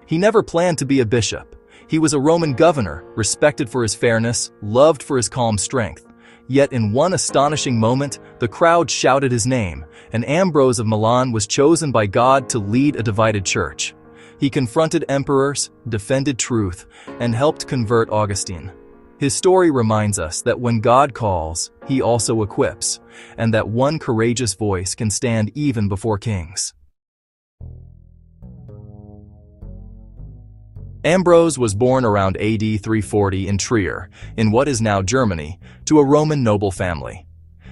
He never planned to be a bishop. He was a Roman governor, respected for his fairness, loved for his calm strength. Yet in one astonishing moment, the crowd shouted his name, and Ambrose of Milan was chosen by God to lead a divided church. He confronted emperors, defended truth, and helped convert Augustine. His story reminds us that when God calls, He also equips, and that one courageous voice can stand even before kings. Ambrose was born around AD 340 in Trier, in what is now Germany, to a Roman noble family.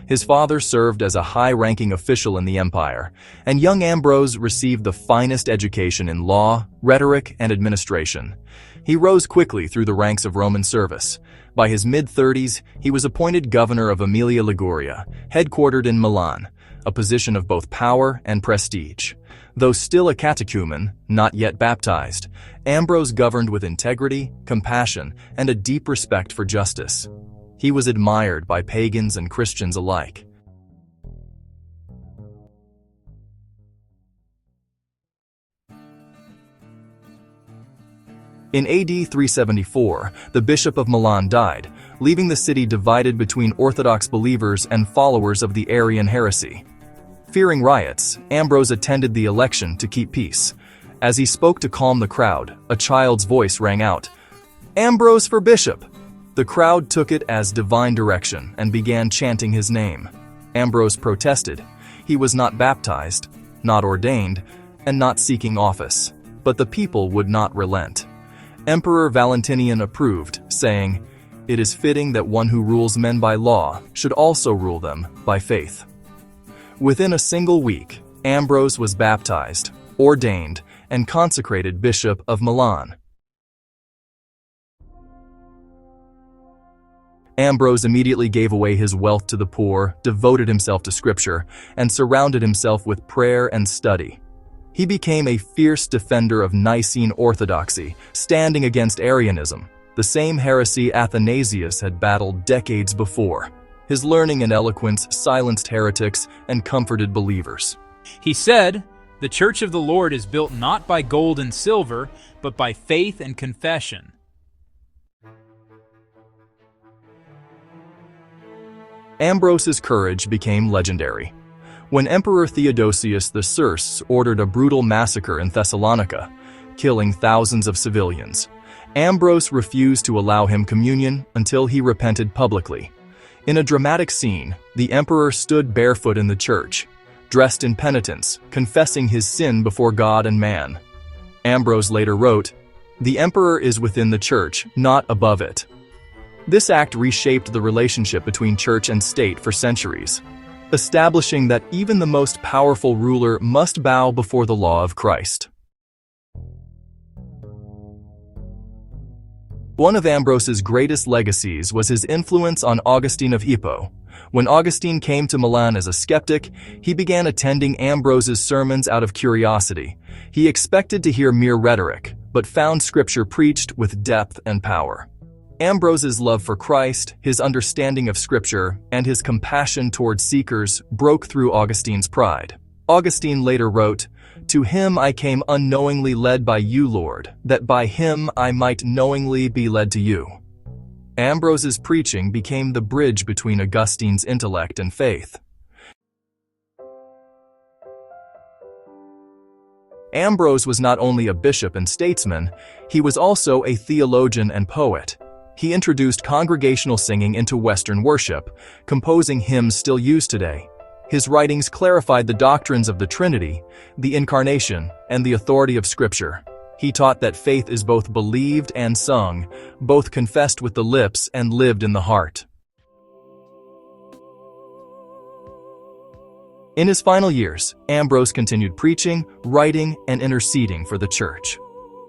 His father served as a high-ranking official in the empire, and young Ambrose received the finest education in law, rhetoric, and administration. He rose quickly through the ranks of Roman service. By his mid-30s, he was appointed governor of Emilia Liguria, headquartered in Milan, a position of both power and prestige. Though still a catechumen, not yet baptized, Ambrose governed with integrity, compassion, and a deep respect for justice. He was admired by pagans and Christians alike. In AD 374, the Bishop of Milan died, leaving the city divided between Orthodox believers and followers of the Arian heresy. Fearing riots, Ambrose attended the election to keep peace. As he spoke to calm the crowd, a child's voice rang out, "Ambrose for bishop!" The crowd took it as divine direction and began chanting his name. Ambrose protested. He was not baptized, not ordained, and not seeking office. But the people would not relent. Emperor Valentinian approved, saying, "It is fitting that one who rules men by law should also rule them by faith." Within a single week, Ambrose was baptized, ordained, and consecrated Bishop of Milan. Ambrose immediately gave away his wealth to the poor, devoted himself to Scripture, and surrounded himself with prayer and study. He became a fierce defender of Nicene orthodoxy, standing against Arianism, the same heresy Athanasius had battled decades before. His learning and eloquence silenced heretics and comforted believers. He said, "The church of the Lord is built not by gold and silver, but by faith and confession." Ambrose's courage became legendary. When Emperor Theodosius I ordered a brutal massacre in Thessalonica, killing thousands of civilians, Ambrose refused to allow him communion until he repented publicly. In a dramatic scene, the emperor stood barefoot in the church, dressed in penitence, confessing his sin before God and man. Ambrose later wrote, "The emperor is within the church, not above it." This act reshaped the relationship between church and state for centuries, establishing that even the most powerful ruler must bow before the law of Christ. One of Ambrose's greatest legacies was his influence on Augustine of Hippo. When Augustine came to Milan as a skeptic, he began attending Ambrose's sermons out of curiosity. He expected to hear mere rhetoric, but found Scripture preached with depth and power. Ambrose's love for Christ, his understanding of Scripture, and his compassion toward seekers broke through Augustine's pride. Augustine later wrote, "To him I came unknowingly led by you, Lord, that by him I might knowingly be led to you." Ambrose's preaching became the bridge between Augustine's intellect and faith. Ambrose was not only a bishop and statesman, he was also a theologian and poet. He introduced congregational singing into Western worship, composing hymns still used today. His writings clarified the doctrines of the Trinity, the Incarnation, and the authority of Scripture. He taught that faith is both believed and sung, both confessed with the lips and lived in the heart. In his final years, Ambrose continued preaching, writing, and interceding for the church.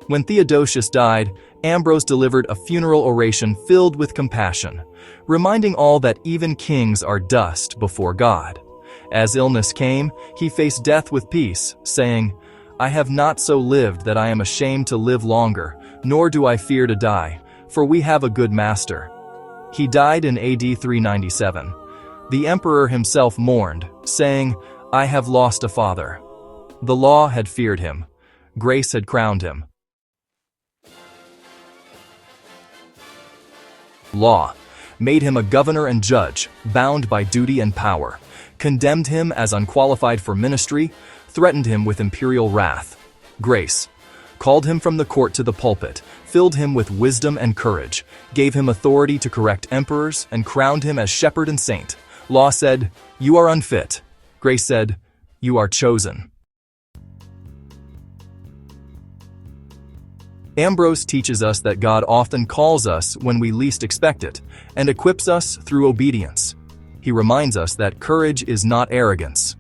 When Theodosius died, Ambrose delivered a funeral oration filled with compassion, reminding all that even kings are dust before God. As illness came, he faced death with peace, saying, "I have not so lived that I am ashamed to live longer, nor do I fear to die, for we have a good master." He died in AD 397. The emperor himself mourned, saying, "I have lost a father." The law had feared him. Grace had crowned him. law, made him a governor and judge, bound by duty and power, condemned him as unqualified for ministry, threatened him with imperial wrath. Grace called him from the court to the pulpit, filled him with wisdom and courage, gave him authority to correct emperors, and crowned him as shepherd and saint. Law said, "You are unfit." Grace said, "You are chosen." Ambrose teaches us that God often calls us when we least expect it, and equips us through obedience. He reminds us that courage is not arrogance.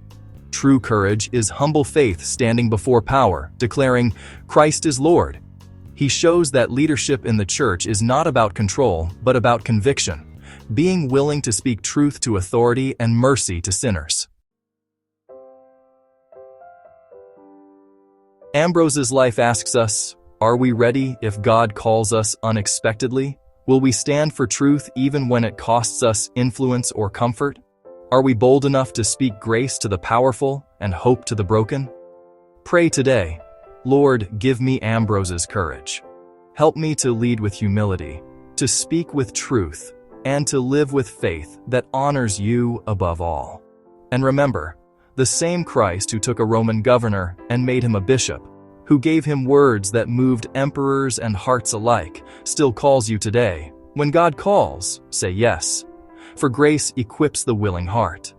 True courage is humble faith standing before power, declaring, "Christ is Lord." He shows that leadership in the church is not about control, but about conviction, being willing to speak truth to authority and mercy to sinners. Ambrose's life asks us, are we ready if God calls us unexpectedly? Will we stand for truth even when it costs us influence or comfort? Are we bold enough to speak grace to the powerful and hope to the broken? Pray today, "Lord, give me Ambrose's courage. Help me to lead with humility, to speak with truth, and to live with faith that honors you above all." And remember, the same Christ who took a Roman governor and made him a bishop, who gave him words that moved emperors and hearts alike, still calls you today. When God calls, say yes, for grace equips the willing heart.